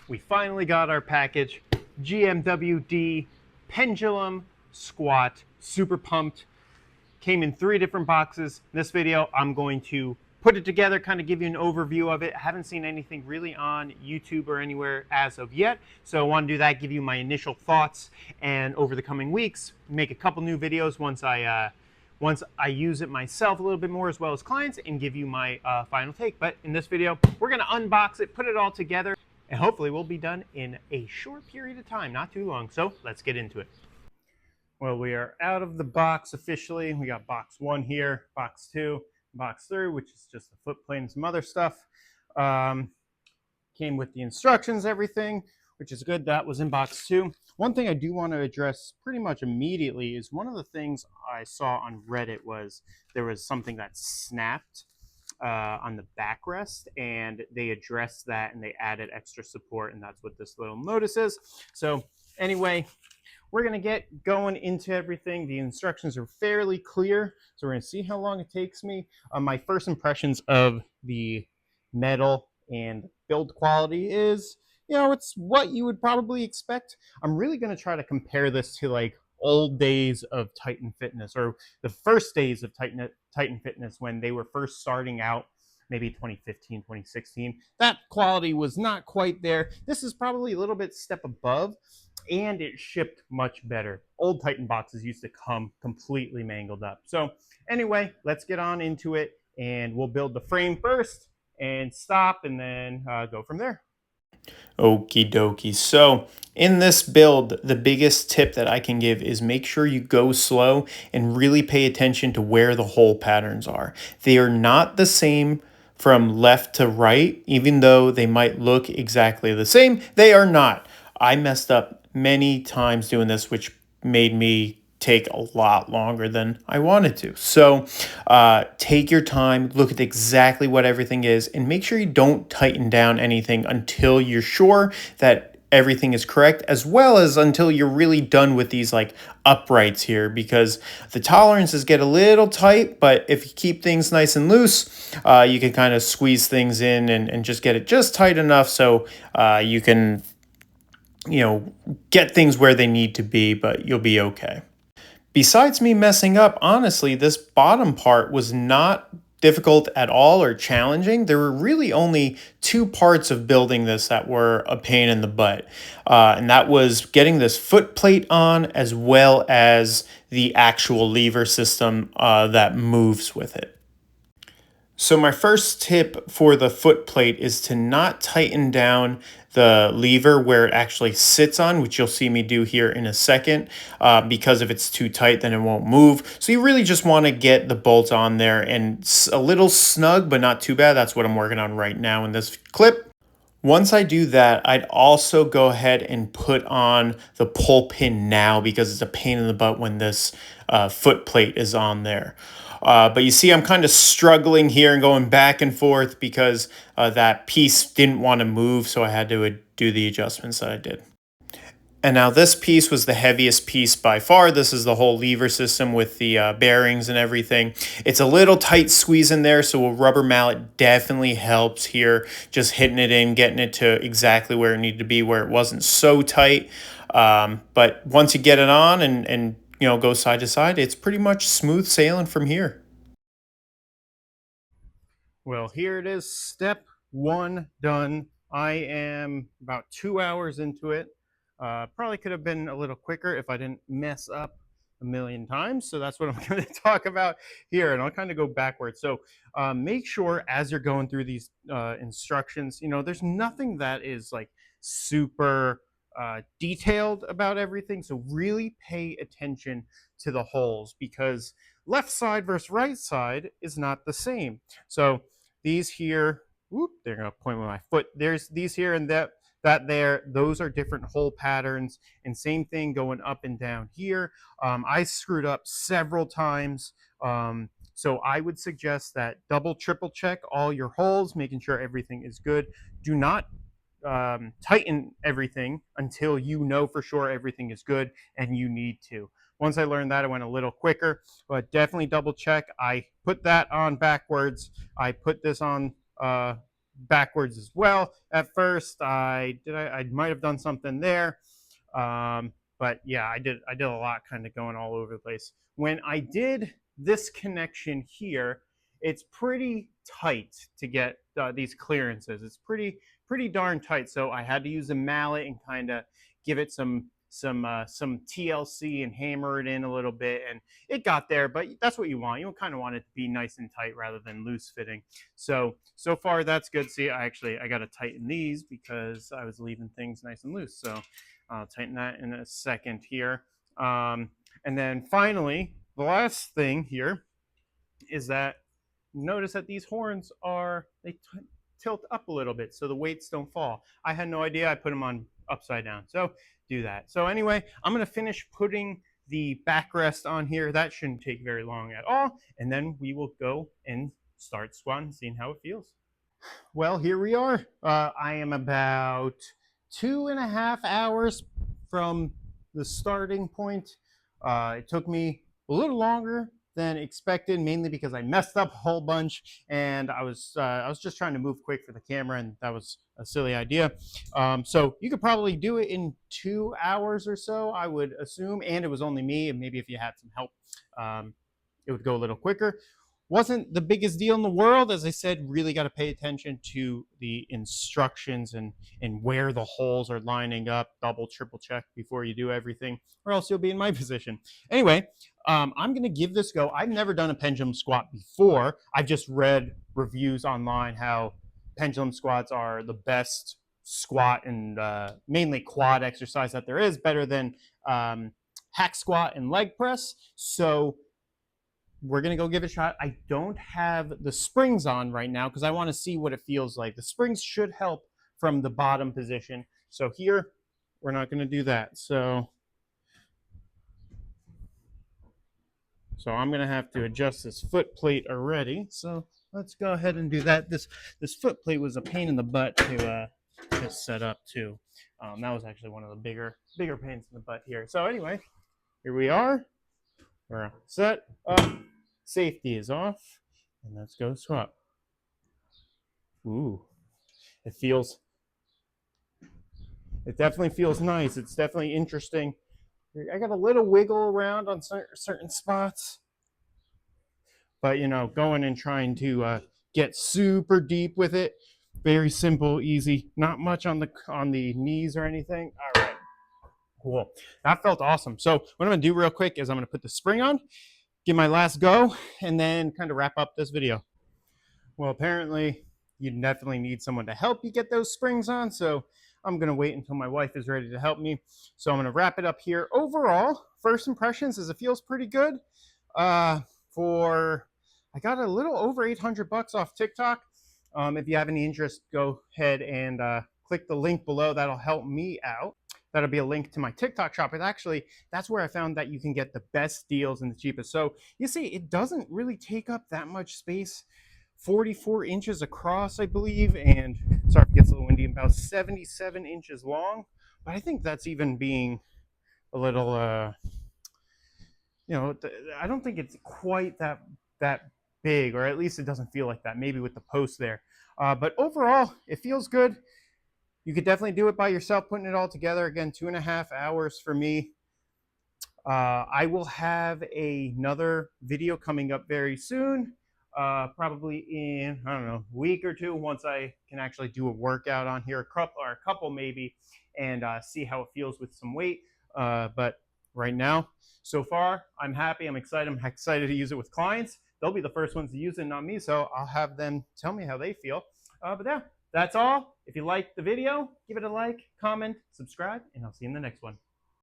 we finally got our package. GMWD Pendulum Squat. Super pumped. Came in 3 different boxes. In this video, I'm going to put it together, kind of give you an overview of it. I haven't seen anything really on YouTube or anywhere as of yet, so I want to do that, give you my initial thoughts, and over the coming weeks, make a couple new videos once I use it myself a little bit more as well as clients, and give you my final take. But in this video, we're going to unbox it, put it all together, and hopefully we'll be done in a short period of time, not too long. So let's get into it. Well, we are out of the box officially. We got box 1 here, box 2, box 3, which is just the foot plate and some other stuff. Came with the instructions, everything, which is good. That was in box 2. One thing I do want to address pretty much immediately is one of the things I saw on Reddit was there was something that snapped on the backrest, and they addressed that and they added extra support, and that's what this little notice is. So anyway, we're going to get going into everything. The instructions are fairly clear, so we're going to see how long it takes me. My first impressions of the metal and build quality is, you know, it's what you would probably expect. I'm really going to try to compare this to like old days of Titan Fitness, or the first days of Titan Fitness when they were first starting out, maybe 2015, 2016. That quality was not quite there. This is probably a little bit step above, and it shipped much better. Old Titan boxes used to come completely mangled up. So anyway, let's get on into it, and we'll build the frame first and stop, and then go from there. Okie dokie. So in this build, the biggest tip that I can give is make sure you go slow and really pay attention to where the hole patterns are. They are not the same from left to right, even though they might look exactly the same. They are not. I messed up many times doing this, which made me take a lot longer than I wanted to. So take your time, look at exactly what everything is, and make sure you don't tighten down anything until you're sure that everything is correct, as well as until you're really done with these like uprights here, because the tolerances get a little tight, but if you keep things nice and loose, you can kind of squeeze things in and just get it just tight enough so you can, you know, get things where they need to be, but you'll be okay. Besides me messing up, honestly, this bottom part was not difficult at all or challenging. There were really only 2 parts of building this that were a pain in the butt. And that was getting this foot plate on, as well as the actual lever system that moves with it. So my first tip for the foot plate is to not tighten down the lever where it actually sits on, which you'll see me do here in a second, because if it's too tight, then it won't move. So you really just want to get the bolts on there and a little snug, but not too bad. That's what I'm working on right now in this clip. Once I do that, I'd also go ahead and put on the pull pin now, because it's a pain in the butt when this foot plate is on there. But you see, I'm kind of struggling here and going back and forth because that piece didn't want to move, so I had to do the adjustments that I did. And now this piece was the heaviest piece by far. This is the whole lever system with the bearings and everything. It's a little tight squeeze in there, so a rubber mallet definitely helps here. Just hitting it in, getting it to exactly where it needed to be, where it wasn't so tight. But once you get it on and you know, go side to side, it's pretty much smooth sailing from here. Well, here it is, step 1 done. I am about 2 hours into it. Probably could have been a little quicker if I didn't mess up a million times. So that's what I'm going to talk about here, and I'll kind of go backwards. So make sure as you're going through these instructions, you know, there's nothing that is like super detailed about everything. So really pay attention to the holes, because left side versus right side is not the same. So these here, whoop, they're going to point with my foot. There's these here and that there, those are different hole patterns, and same thing going up and down here. I screwed up several times, so I would suggest that double, triple check all your holes, making sure everything is good. Do not tighten everything until you know for sure everything is good, and you need to. Once I learned that, I went a little quicker, but definitely double check. I put that on backwards. I put this on backwards as well. At first, I might have done something there, but yeah, I did a lot, kind of going all over the place. When I did this connection here, it's pretty tight to get these clearances. It's pretty darn tight. So I had to use a mallet and kind of give it some TLC and hammer it in a little bit, and it got there. But that's what you want. You kind of want it to be nice and tight rather than loose fitting. So far that's good. See, I got to tighten these because I was leaving things nice and loose. So I'll tighten that in a second here. And then finally, the last thing here is that notice that these horns they tilt up a little bit so the weights don't fall. I had no idea. I put them on upside down. So do that. So anyway, I'm going to finish putting the backrest on here. That shouldn't take very long at all. And then we will go and start squatting, seeing how it feels. Well, here we are. I am about 2.5 hours from the starting point. It took me a little longer than expected, mainly because I messed up a whole bunch, and I was just trying to move quick for the camera, and that was a silly idea. So you could probably do it in 2 hours or so, I would assume, and it was only me, and maybe if you had some help, it would go a little quicker. Wasn't the biggest deal in the world. As I said, really got to pay attention to the instructions and where the holes are lining up. Double, triple check before you do everything, or else you'll be in my position. Anyway, I'm going to give this go. I've never done a pendulum squat before. I've just read reviews online how pendulum squats are the best squat and mainly quad exercise that there is, better than hack squat and leg press. So we're going to go give it a shot. I don't have the springs on right now because I want to see what it feels like. The springs should help from the bottom position. So here, we're not going to do that. So I'm going to have to adjust this foot plate already. So let's go ahead and do that. This foot plate was a pain in the butt to set up too. That was actually one of the bigger pains in the butt here. So anyway, here we are. We're set up. Safety is off, and let's go swap. Ooh, it definitely feels nice. It's definitely interesting. I got a little wiggle around on certain spots, but going and trying to get super deep with it, very simple, easy, not much on the knees or anything. All right, cool. That felt awesome. So what I'm gonna do real quick is I'm gonna put the spring on, give my last go, and then kind of wrap up this video. Well, apparently you definitely need someone to help you get those springs on, so I'm going to wait until my wife is ready to help me. So I'm going to wrap it up here. Overall, first impressions is it feels pretty good. I got a little over $800 off TikTok. If you have any interest, go ahead and click the link below. That'll help me out. That'll be a link to my TikTok shop. But actually, that's where I found that you can get the best deals and the cheapest. So you see, it doesn't really take up that much space. 44 inches across, I believe, and sorry if it gets a little windy, about 77 inches long. But I think that's even being a little, I don't think it's quite that big, or at least it doesn't feel like that, maybe with the post there. But overall, it feels good. You could definitely do it by yourself, putting it all together. Again, 2.5 hours for me. I will have another video coming up very soon, probably in, I don't know, a week or two, once I can actually do a workout on here, a couple maybe, and see how it feels with some weight. But right now, so far, I'm happy. I'm excited. I'm excited to use it with clients. They'll be the first ones to use it, not me, so I'll have them tell me how they feel. But yeah, that's all. If you liked the video, give it a like, comment, subscribe, and I'll see you in the next one.